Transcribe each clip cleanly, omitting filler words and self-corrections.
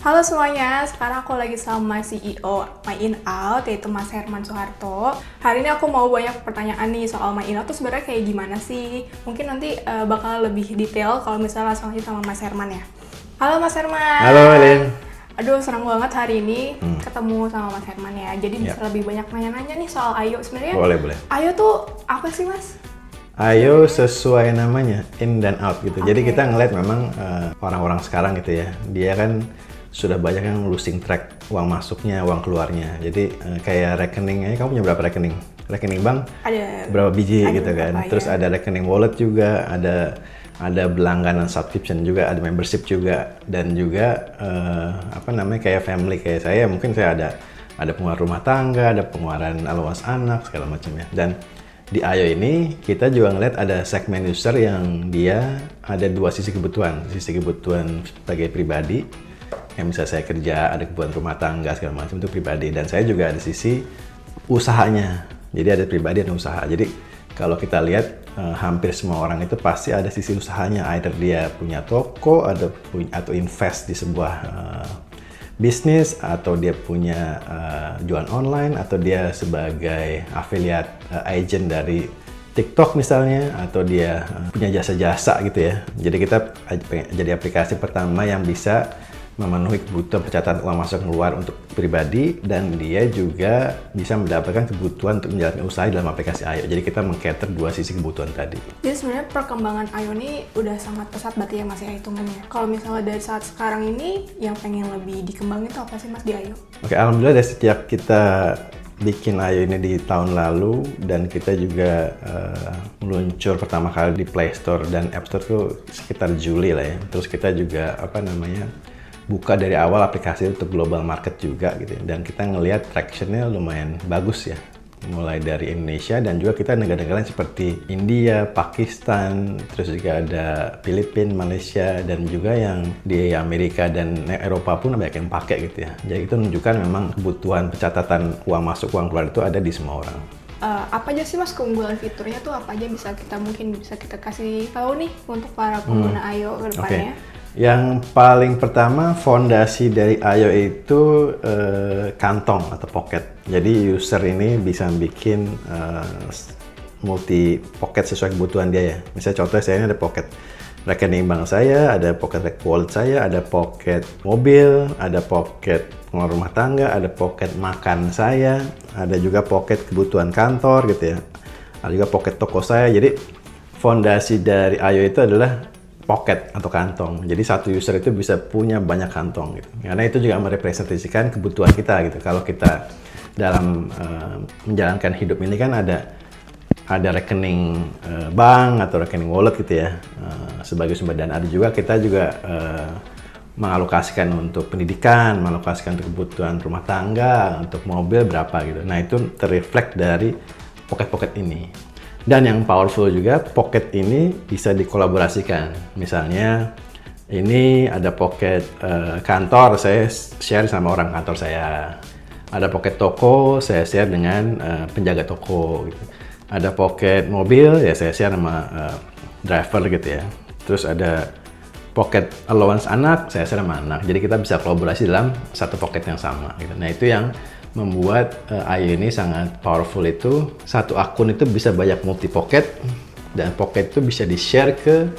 Halo semuanya, sekarang aku lagi sama CEO My In Out, yaitu Mas Herman Soeharto. Hari ini aku mau banyak pertanyaan nih soal My In Out tuh sebenarnya kayak gimana sih? Mungkin nanti bakal lebih detail kalau misalnya langsung aja sama Mas Herman ya. Halo Mas Herman. Halo Elin. Aduh, senang banget hari ini ketemu sama Mas Herman ya. Jadi bisa lebih banyak nanya-nanya nih soal Ayo. Sebenarnya Boleh. Ayo tuh apa sih Mas? Ayo sesuai namanya, in dan out gitu. Jadi kita ngeliat memang orang-orang sekarang gitu ya, dia kan sudah banyak yang losing track uang masuknya, uang keluarnya. Jadi kayak rekeningnya, kamu punya berapa rekening? Rekening bank? Ada berapa biji ada gitu kan? berapa, Terus ya. ada rekening wallet juga, ada berlangganan subscription juga, ada membership juga, dan juga kayak family kayak saya, mungkin saya ada pengeluaran rumah tangga, ada pengeluaran allowance anak segala macamnya. Dan di Ayo ini kita juga ngeliat ada segmen user yang dia ada dua sisi kebutuhan sebagai pribadi yang bisa saya kerja, ada kebutuhan rumah tangga segala macam itu pribadi, dan saya juga ada sisi usahanya. Jadi ada pribadi dan usaha. Jadi kalau kita lihat hampir semua orang itu pasti ada sisi usahanya, either dia punya toko atau invest di sebuah bisnis, atau dia punya jualan online, atau dia sebagai affiliate agent dari TikTok misalnya, atau dia punya jasa-jasa gitu ya. Jadi kita jadi aplikasi pertama yang bisa memenuhi kebutuhan pencatatan uang masuk keluar untuk pribadi, dan dia juga bisa mendapatkan kebutuhan untuk menjalankan usaha dalam aplikasi Ayo. Jadi kita meng-cater dua sisi kebutuhan tadi. Jadi sebenarnya perkembangan Ayo ini udah sangat pesat berarti ya Mas ya hitungannya. Kalau misalnya dari saat sekarang ini yang pengen lebih dikembangin itu apa sih Mas di Ayo? Oke, alhamdulillah dari sejak kita bikin Ayo ini di tahun lalu, dan kita juga meluncur pertama kali di Play Store dan App Store tuh sekitar Juli lah ya. Terus kita juga buka dari awal aplikasi untuk global market juga gitu ya. Dan kita ngelihat traction-nya lumayan bagus ya, mulai dari Indonesia dan juga kita negara-negara seperti India, Pakistan, terus juga ada Filipina, Malaysia, dan juga yang di Amerika dan Eropa pun banyak yang pakai gitu ya. Jadi itu menunjukkan memang kebutuhan pencatatan uang masuk, uang keluar itu ada di semua orang. Apa aja sih Mas keunggulan fiturnya tuh, apa aja mungkin bisa kita kasih tahu nih untuk para pengguna Ayo ke depannya? Yang paling pertama, fondasi dari Ayo itu kantong atau pocket. Jadi user ini bisa bikin multi pocket sesuai kebutuhan dia ya. Misalnya contohnya saya ini ada pocket rekening bank saya, ada pocket wallet saya, ada pocket mobil, ada pocket pengeluaran rumah tangga, ada pocket makan saya, ada juga pocket kebutuhan kantor gitu ya. Ada juga pocket toko saya. Jadi fondasi dari Ayo itu adalah pocket atau kantong. Jadi satu user itu bisa punya banyak kantong gitu. Karena itu juga merepresentasikan kebutuhan kita gitu. Kalau kita dalam menjalankan hidup ini kan ada rekening bank atau rekening wallet gitu ya sebagai sumber dana. Ada juga kita juga mengalokasikan untuk pendidikan, mengalokasikan untuk kebutuhan rumah tangga, untuk mobil berapa gitu. Nah itu terreflect dari pocket-pocket ini. Dan yang powerful juga, pocket ini bisa dikolaborasikan. Misalnya, ini ada pocket kantor, saya share sama orang kantor saya. Ada pocket toko, saya share dengan penjaga toko. Gitu. Ada pocket mobil, ya saya share sama driver gitu ya. Terus ada pocket allowance anak, saya share sama anak. Jadi kita bisa kolaborasi dalam satu pocket yang sama. Gitu. Nah itu yang membuat Ayo ini sangat powerful. Itu satu akun itu bisa banyak multi pocket, dan pocket itu bisa di-share ke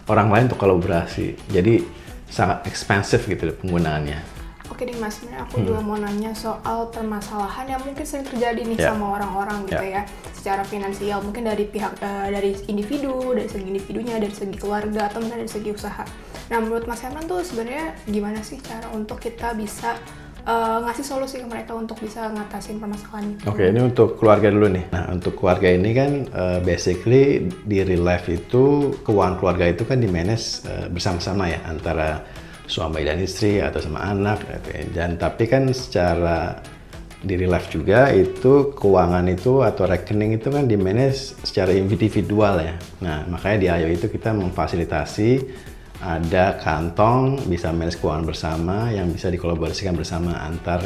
orang lain untuk kolaborasi. Jadi sangat expensive gitu penggunaannya. Oke nih Mas, sebenarnya aku juga mau nanya soal permasalahan yang mungkin sering terjadi nih sama orang-orang gitu ya, secara finansial, mungkin dari pihak dari individu, dari segi individunya, dari segi keluarga, atau mungkin dari segi usaha. Nah menurut Mas Herman tuh sebenarnya gimana sih cara untuk kita bisa ngasih solusi ke mereka untuk bisa ngatasin permasalahan itu? Oke, ini untuk keluarga dulu nih. Nah, untuk keluarga ini kan basically di real life itu keuangan keluarga itu kan di-manage bersama-sama ya, antara suami dan istri atau sama anak. Dan tapi kan secara di real life juga itu keuangan itu atau rekening itu kan di-manage secara individual ya. Nah, makanya di Ayo itu kita memfasilitasi ada kantong bisa manage keuangan bersama yang bisa dikolaborasikan bersama antar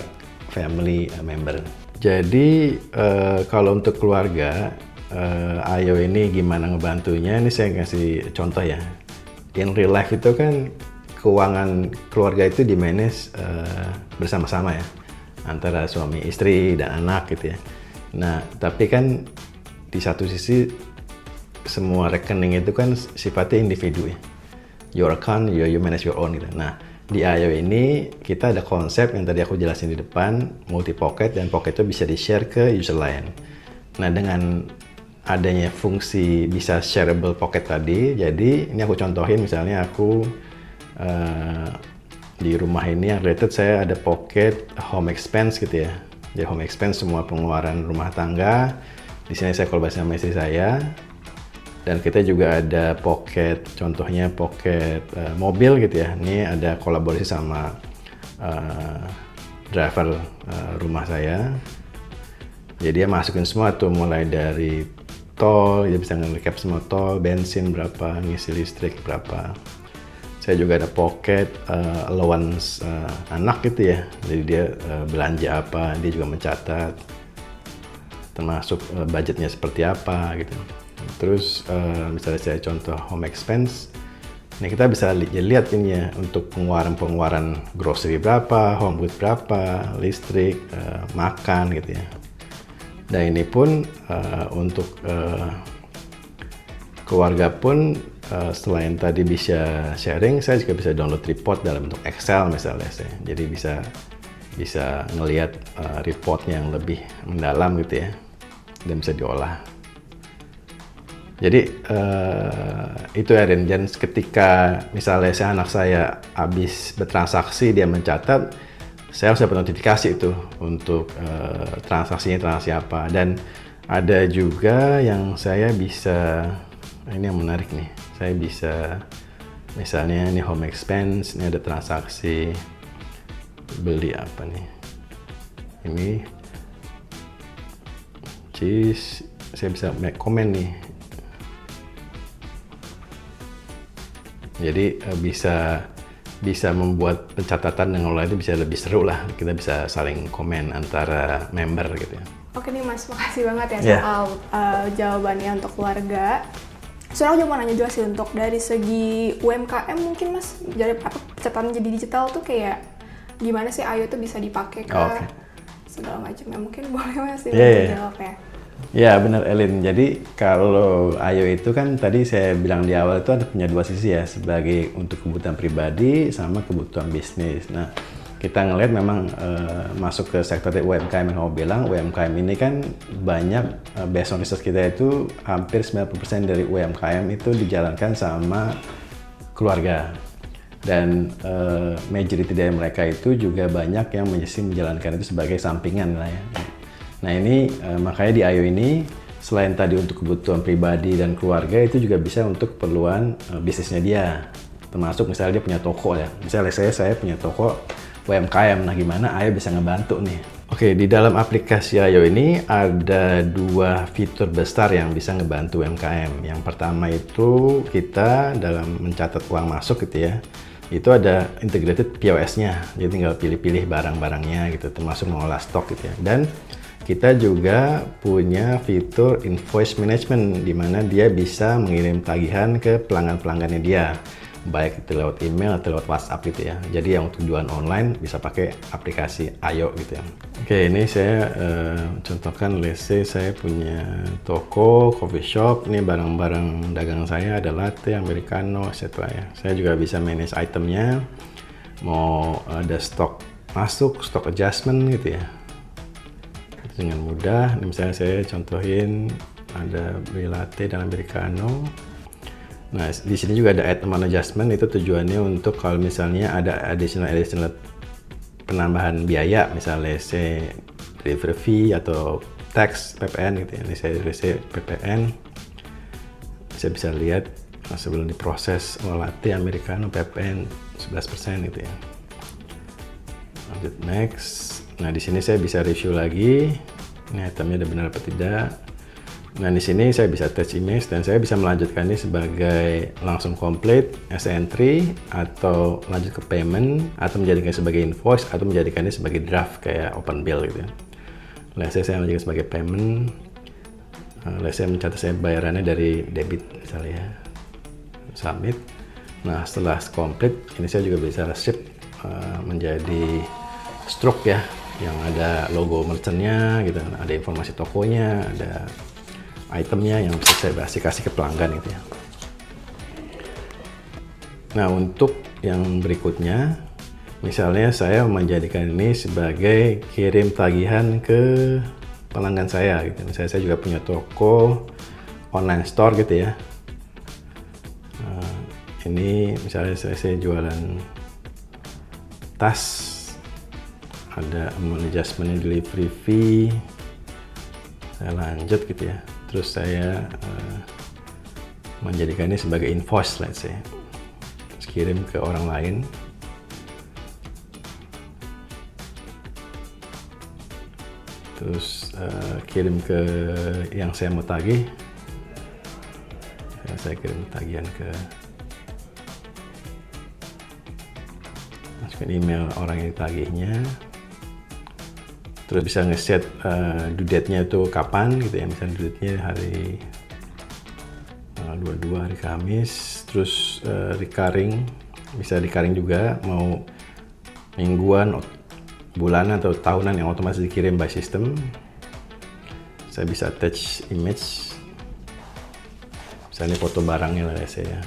family member. Jadi kalau untuk keluarga Ayo ini gimana ngebantunya? Ini saya kasih contoh ya. In real life itu kan keuangan keluarga itu di manage bersama-sama ya, antara suami istri dan anak gitu ya. Nah tapi kan di satu sisi semua rekening itu kan sifatnya individu ya, your account you manage your own gitu. Nah di Ayo ini kita ada konsep yang tadi aku jelasin di depan, multi pocket, dan pocket itu bisa di share ke user lain. Nah dengan adanya fungsi bisa shareable pocket tadi, jadi ini aku contohin, misalnya aku di rumah ini yang related, saya ada pocket home expense gitu ya. Jadi home expense semua pengeluaran rumah tangga. Di sini saya kolaborasi sama istri saya. Dan kita juga ada pocket, contohnya pocket mobil gitu ya. Ini ada kolaborasi sama driver rumah saya. Jadi dia masukin semua tuh, mulai dari tol, dia bisa nge-recap semua tol, bensin berapa, ngisi listrik berapa. Saya juga ada pocket allowance anak gitu ya. Jadi dia belanja apa, dia juga mencatat, termasuk budgetnya seperti apa gitu. Terus misalnya saya contoh home expense, ini kita bisa lihat ini ya, untuk pengeluaran grocery berapa, home goods berapa, listrik, makan gitu ya. Dan ini pun untuk keluarga pun selain tadi bisa sharing, saya juga bisa download report dalam bentuk Excel misalnya saya. Jadi bisa ngelihat reportnya yang lebih mendalam gitu ya, dan bisa diolah. Jadi itu ya Rin, dan ketika misalnya anak saya habis bertransaksi, dia mencatat, saya harus dapat notifikasi itu untuk transaksi apa. Dan ada juga yang saya bisa, ini yang menarik nih, saya bisa misalnya ini home expense, ini ada transaksi beli apa nih, ini cheese, saya bisa make comment nih. Jadi bisa membuat pencatatan dengan orang itu bisa lebih seru lah. Kita bisa saling komen antara member gitu ya. Oke nih Mas, makasih banget ya soal jawabannya untuk keluarga. Soalnya aku mau nanya juga sih, untuk dari segi UMKM mungkin Mas, jadi pencatatan jadi digital tuh kayak gimana sih Ayo tuh bisa dipakai ke segala macamnya? Mungkin boleh Mas jawab ya. Ya benar Elin, jadi kalau Ayo itu kan tadi saya bilang di awal itu ada punya dua sisi ya, sebagai untuk kebutuhan pribadi sama kebutuhan bisnis. Nah kita ngelihat memang masuk ke sektor UMKM yang kamu bilang, UMKM ini kan banyak, based on research kita itu hampir 90% dari UMKM itu dijalankan sama keluarga. Dan majority dari mereka itu juga banyak yang menjalankan itu sebagai sampingan lah ya. Nah ini makanya di Ayo ini selain tadi untuk kebutuhan pribadi dan keluarga, itu juga bisa untuk keperluan bisnisnya dia. Termasuk misalnya dia punya toko ya. Misalnya saya punya toko UMKM, nah gimana Ayo bisa ngebantu nih. Oke, di dalam aplikasi Ayo ini ada dua fitur besar yang bisa ngebantu UMKM. Yang pertama itu kita dalam mencatat uang masuk gitu ya, itu ada integrated POS-nya. Jadi tinggal pilih-pilih barang-barangnya gitu, termasuk mengolah stok gitu ya. Dan kita juga punya fitur invoice management, di mana dia bisa mengirim tagihan ke pelanggan-pelanggannya dia, baik itu lewat email atau lewat WhatsApp gitu ya. Jadi yang tujuan online bisa pakai aplikasi Ayo gitu ya. Oke, ini saya contohkan, let's say saya punya toko, coffee shop, ini barang-barang dagang saya ada latte, americano, etc. ya. Saya juga bisa manage itemnya, mau ada stok masuk, stok adjustment gitu ya. Dengan mudah. Ini misalnya saya contohin ada beli latte dan americano. Nah di sini juga ada add amount adjustment, itu tujuannya untuk kalau misalnya ada additional penambahan biaya, misalnya saya delivery fee atau tax PPN gitu ya. Ini saya delivery PPN, saya bisa lihat sebelum diproses latte americano PPN 11% gitu ya. Lanjut next. Nah di sini saya bisa review lagi, ini itemnya ada benar apa tidak. Nah di sini saya bisa attach image, dan saya bisa melanjutkan ini sebagai langsung complete as entry, atau lanjut ke payment, atau menjadikan sebagai invoice, atau menjadikannya sebagai draft kayak open bill gitu. Nah saya menjadikan sebagai payment. Saya mencatat saya bayarannya dari debit misalnya ya. Submit. Nah setelah komplit, ini saya juga bisa ship menjadi stroke ya, yang ada logo merchantnya gitu, ada informasi tokonya, ada itemnya yang bisa saya kasih ke pelanggan gitu ya. Nah untuk yang berikutnya, misalnya saya menjadikan ini sebagai kirim tagihan ke pelanggan saya gitu. Misalnya saya juga punya toko online store gitu ya. Ini misalnya saya jualan tas, ada adjustment delivery fee, saya lanjut gitu ya. Terus saya menjadikan ini sebagai invoice, let's say, terus kirim ke orang lain. Terus kirim ke yang saya mau tagih. Saya kirim tagihan ke masukin email orang yang ditagihnya. Terus bisa ngeset due date-nya itu kapan gitu ya, misalnya due date-nya hari 22 hari Kamis. Terus recurring, bisa recurring juga, mau mingguan, bulanan atau tahunan yang otomatis dikirim by system. Saya bisa attach image, misalnya foto barangnya lah ya saya.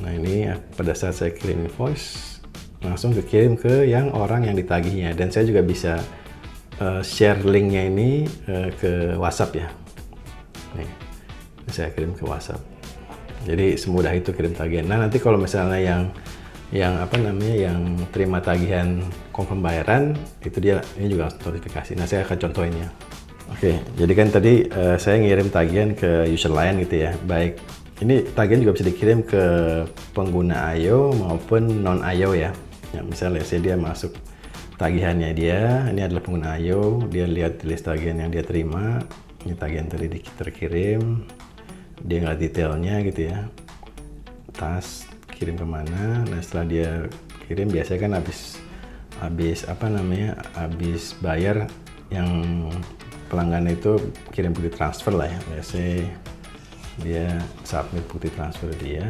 Nah ini pada saat saya kirim invoice, langsung dikirim ke yang orang yang ditagihnya. Dan saya juga bisa share linknya ini ke WhatsApp ya. Nih, saya kirim ke WhatsApp. Jadi semudah itu kirim tagihan. Nah nanti kalau misalnya yang terima tagihan confirm bayaran, itu dia ini juga notifikasi. Nah saya akan contohin ya. Oke, jadi kan tadi saya ngirim tagihan ke user lain gitu ya. Baik, ini tagihan juga bisa dikirim ke pengguna IO maupun non IO ya. Ya misalnya dia masuk tagihannya dia, ini adalah pengguna IO, dia lihat di list tagihan yang dia terima, ini tagihan tadi terkirim, dia ngeliat detailnya gitu ya. Tas kirim kemana? Nah setelah dia kirim biasanya kan habis bayar yang pelanggan itu kirim bukti transfer lah ya. Biasanya dia submit bukti transfer dia,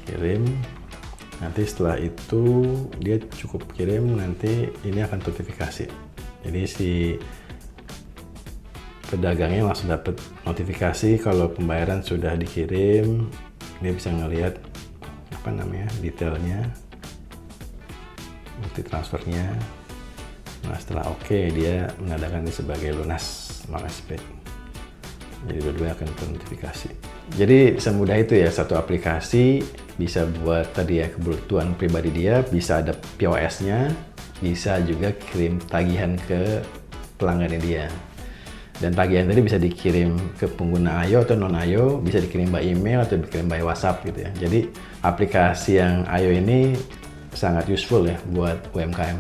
kirim. Nanti setelah itu dia cukup kirim, nanti ini akan notifikasi. Jadi si pedagangnya langsung dapat notifikasi kalau pembayaran sudah dikirim. Dia bisa ngelihat detailnya, bukti transfernya. Nah setelah oke, dia menandakan ini sebagai lunas Marketplace. Jadi dua-duanya akan ternotifikasi. Jadi semudah itu ya, satu aplikasi bisa buat tadi ya kebutuhan pribadi dia, bisa ada POS-nya, bisa juga kirim tagihan ke pelanggannya dia. Dan tagihan tadi bisa dikirim ke pengguna IO atau non IO, bisa dikirim by email atau dikirim by WhatsApp gitu ya. Jadi aplikasi yang IO ini sangat useful ya buat UMKM,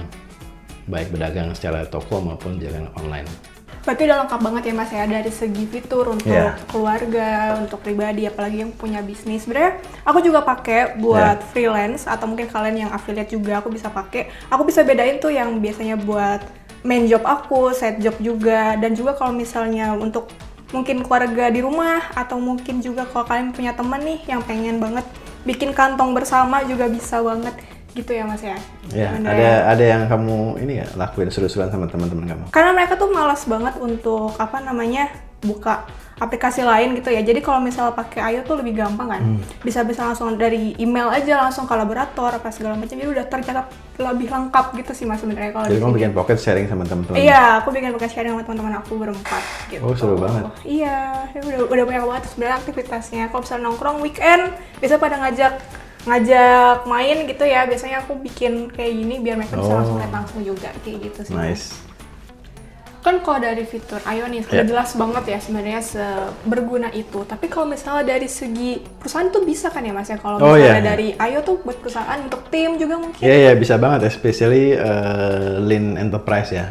baik berdagang secara toko maupun jalan online. Berarti udah lengkap banget ya Mas ya, dari segi fitur untuk keluarga, untuk pribadi, apalagi yang punya bisnis. Sebenarnya aku juga pakai buat freelance atau mungkin kalian yang affiliate juga aku bisa pakai. Aku bisa bedain tuh yang biasanya buat main job aku, side job juga, dan juga kalau misalnya untuk mungkin keluarga di rumah atau mungkin juga kalau kalian punya teman nih yang pengen banget bikin kantong bersama juga bisa banget. Gitu ya Mas ya? Ya, ada yang kamu ini ya lakuin seru-seruan sama teman-teman kamu? Karena mereka tuh malas banget untuk buka aplikasi lain gitu ya. Jadi kalau misalnya pakai IO tuh lebih gampang kan. Bisa langsung dari email aja langsung kolaborator apa segala macam. Jadi udah tercatat lebih lengkap gitu sih Mas sebenarnya kalau. Jadi kamu bikin pocket sharing sama teman-teman? Iya, aku bikin pocket sharing sama teman-teman aku berempat gitu. Oh, seru banget. Iya, udah banyak banget sebenarnya aktivitasnya. Kalau misalnya nongkrong weekend bisa pada ngajak main gitu ya. Biasanya aku bikin kayak gini biar mereka bisa langsung lihat langsung juga kayak gitu sih. Nice. Kan kalau dari fitur IO nih sudah jelas banget ya sebenarnya seberguna itu. Tapi kalau misalnya dari segi perusahaan tuh bisa kan ya Mas ya, kalau misalnya dari IO tuh buat perusahaan untuk tim juga mungkin. Iya, bisa banget, especially lean enterprise ya.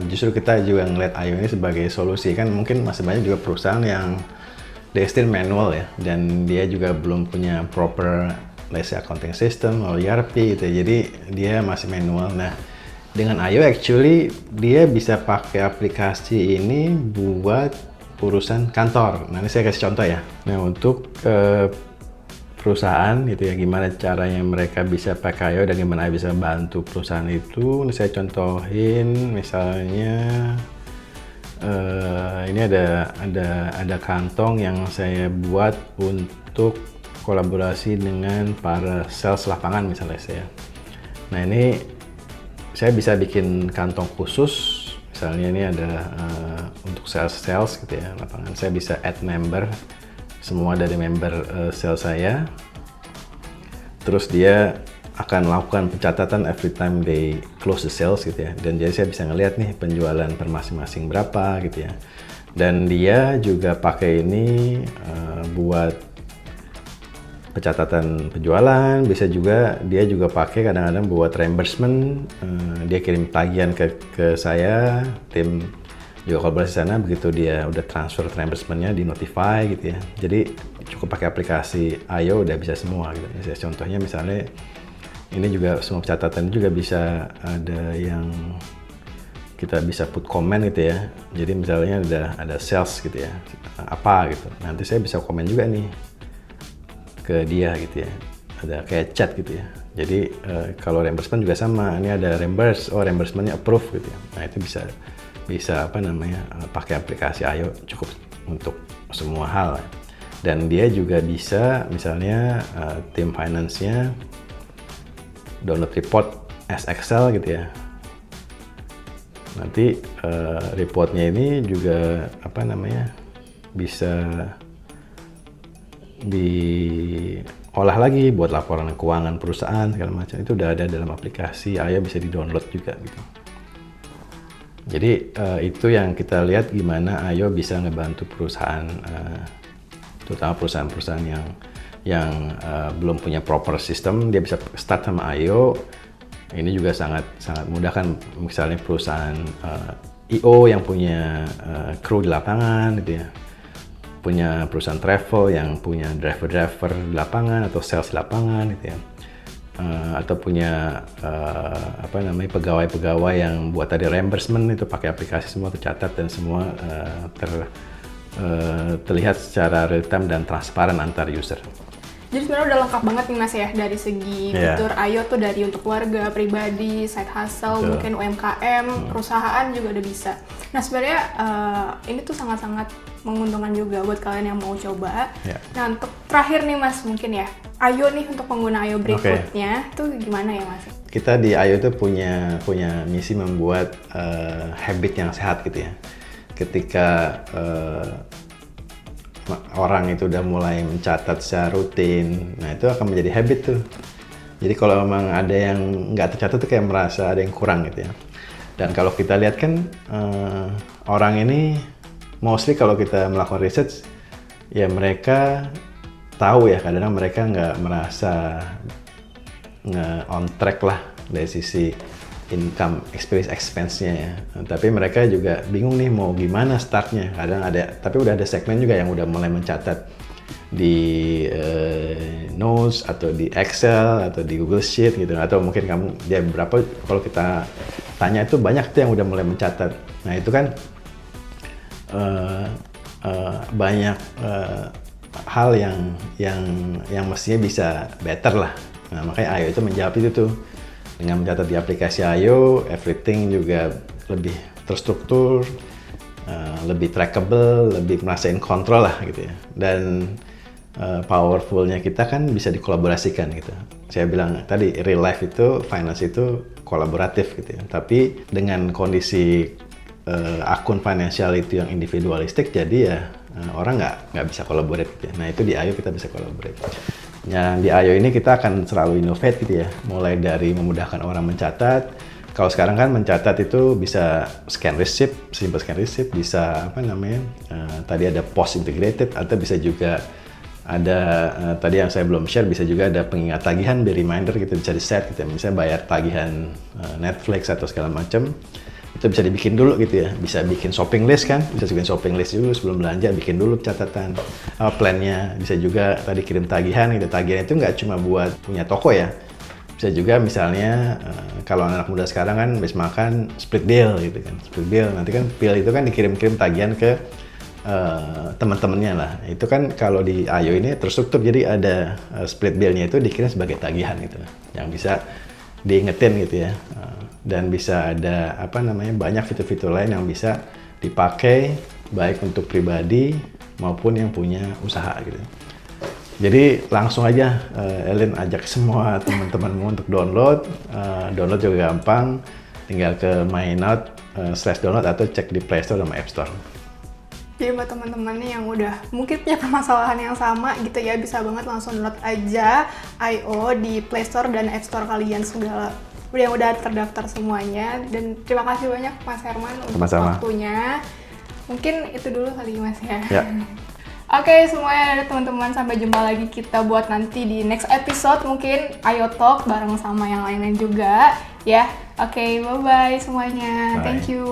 Justru kita juga ngeliat IO ini sebagai solusi. Kan mungkin masih banyak juga perusahaan yang dia still manual ya, dan dia juga belum punya proper let's say accounting system atau ERP gitu. Jadi dia masih manual. Nah, dengan IO actually dia bisa pakai aplikasi ini buat urusan kantor. Nah, ini saya kasih contoh ya. Nah, untuk perusahaan gitu ya, gimana caranya mereka bisa pakai IO dan gimana bisa bantu perusahaan itu. Ini saya contohin misalnya ini ada kantong yang saya buat untuk kolaborasi dengan para sales lapangan misalnya saya. Nah, ini saya bisa bikin kantong khusus. Misalnya ini ada untuk sales gitu ya lapangan. Saya bisa add member, semua dari member sales saya. Terus dia akan lakukan pencatatan every time they close the sales gitu ya. Dan jadi saya bisa ngelihat nih penjualan per masing-masing berapa gitu ya. Dan dia juga pakai ini buat pencatatan penjualan, bisa juga dia juga pakai kadang-kadang buat reimbursement. Dia kirim tagihan ke saya, tim juga kolaborasi sana, begitu dia udah transfer reimbursementnya di notify gitu ya. Jadi cukup pakai aplikasi IO udah bisa semua gitu. Misalnya, contohnya misalnya ini juga semua pencatatan juga bisa ada yang kita bisa put comment gitu ya. Jadi misalnya ada sales gitu ya, apa gitu. Nanti saya bisa komen juga nih ke dia gitu ya. Ada kayak chat gitu ya. Jadi kalau reimbursement juga sama. Ini ada reimbursementnya approve gitu ya. Nah, itu bisa pakai aplikasi IO cukup untuk semua hal. Dan dia juga bisa misalnya tim finance-nya download report as Excel gitu ya. Nanti reportnya ini juga bisa diolah lagi buat laporan keuangan perusahaan segala macam. Itu udah ada dalam aplikasi IO, bisa di-download juga gitu. Jadi itu yang kita lihat gimana IO bisa ngebantu perusahaan, terutama perusahaan-perusahaan yang belum punya proper system. Dia bisa start sama IO. Ini juga sangat mudah kan, misalnya perusahaan IO yang punya kru di lapangan gitu ya, punya perusahaan travel yang punya driver di lapangan atau sales di lapangan gitu ya, atau punya pegawai-pegawai yang buat tadi reimbursement, itu pakai aplikasi semua tercatat dan semua terlihat secara real time dan transparan antar user. Jadi sebenarnya udah lengkap banget nih Mas ya, dari segi fitur IO tuh, dari untuk keluarga, pribadi, side hustle, mungkin UMKM, perusahaan juga udah bisa. Nah sebenarnya ini tuh sangat-sangat menguntungkan juga buat kalian yang mau coba. Nah untuk terakhir nih Mas, mungkin ya, IO nih untuk pengguna IO berikutnya tuh gimana ya Mas? Kita di IO itu punya misi membuat habit yang sehat gitu ya. Ketika orang itu udah mulai mencatat secara rutin, nah itu akan menjadi habit tuh. Jadi kalau memang ada yang nggak tercatat tuh kayak merasa ada yang kurang gitu ya. Dan kalau kita lihat kan orang ini mostly kalau kita melakukan research ya mereka tahu ya, kadang-kadang mereka nggak merasa on track lah dari sisi income, expense-nya ya. Tapi mereka juga bingung nih mau gimana startnya. Kadang tapi udah ada segmen juga yang udah mulai mencatat di notes atau di Excel atau di Google Sheet gitu. Atau mungkin dia berapa, kalau kita tanya itu banyak tuh yang udah mulai mencatat. Nah itu kan banyak hal yang mestinya bisa better lah. Nah makanya IO itu menjawab itu tuh. Dengan mencatat di aplikasi IO, everything juga lebih terstruktur, lebih trackable, lebih merasain kontrol lah gitu ya. Dan powerfulnya kita kan bisa dikolaborasikan gitu. Saya bilang tadi, real life itu, finance itu kolaboratif gitu ya. Tapi dengan kondisi akun financial itu yang individualistik, jadi ya orang nggak bisa collaborate gitu ya. Nah itu di IO kita bisa collaborate. Nah, di IO ini kita akan selalu innovate gitu ya, mulai dari memudahkan orang mencatat. Kalau sekarang kan mencatat itu bisa scan receipt, simple scan receipt, bisa tadi ada post integrated, atau bisa juga ada tadi yang saya belum share, bisa juga ada pengingat tagihan, di reminder gitu, bisa di set gitu ya. Misalnya bayar tagihan Netflix atau segala macam, itu bisa dibikin dulu gitu ya. Bisa bikin shopping list kan, bisa bikin shopping list dulu sebelum belanja, bikin dulu catatan plannya. Bisa juga tadi kirim tagihan gitu. Tagihan itu nggak cuma buat punya toko ya, bisa juga misalnya kalau anak muda sekarang kan habis makan split bill gitu kan, split bill, nanti kan bill itu kan dikirim-kirim tagihan ke teman-temannya lah. Itu kan kalau di IO ini terstruktur, jadi ada split bill-nya itu dikirim sebagai tagihan gitu, yang bisa diingetin gitu ya. Dan bisa ada banyak fitur-fitur lain yang bisa dipakai baik untuk pribadi maupun yang punya usaha gitu. Jadi langsung aja Elin ajak semua teman-temanmu untuk download. Download juga gampang, tinggal ke mynote/download atau cek di Play Store sama App Store. Jadi buat teman-teman yang udah mungkin punya permasalahan yang sama gitu ya, bisa banget langsung download aja IO di Play Store dan App Store kalian segala. Yang udah terdaftar semuanya. Dan terima kasih banyak Mas Herman untuk waktunya. Mungkin itu dulu kali Mas ya. Oke, semuanya teman-teman, sampai jumpa lagi kita buat nanti di next episode mungkin IO Talk bareng sama yang lain-lain juga ya. Oke, bye-bye semuanya. Bye. Thank you.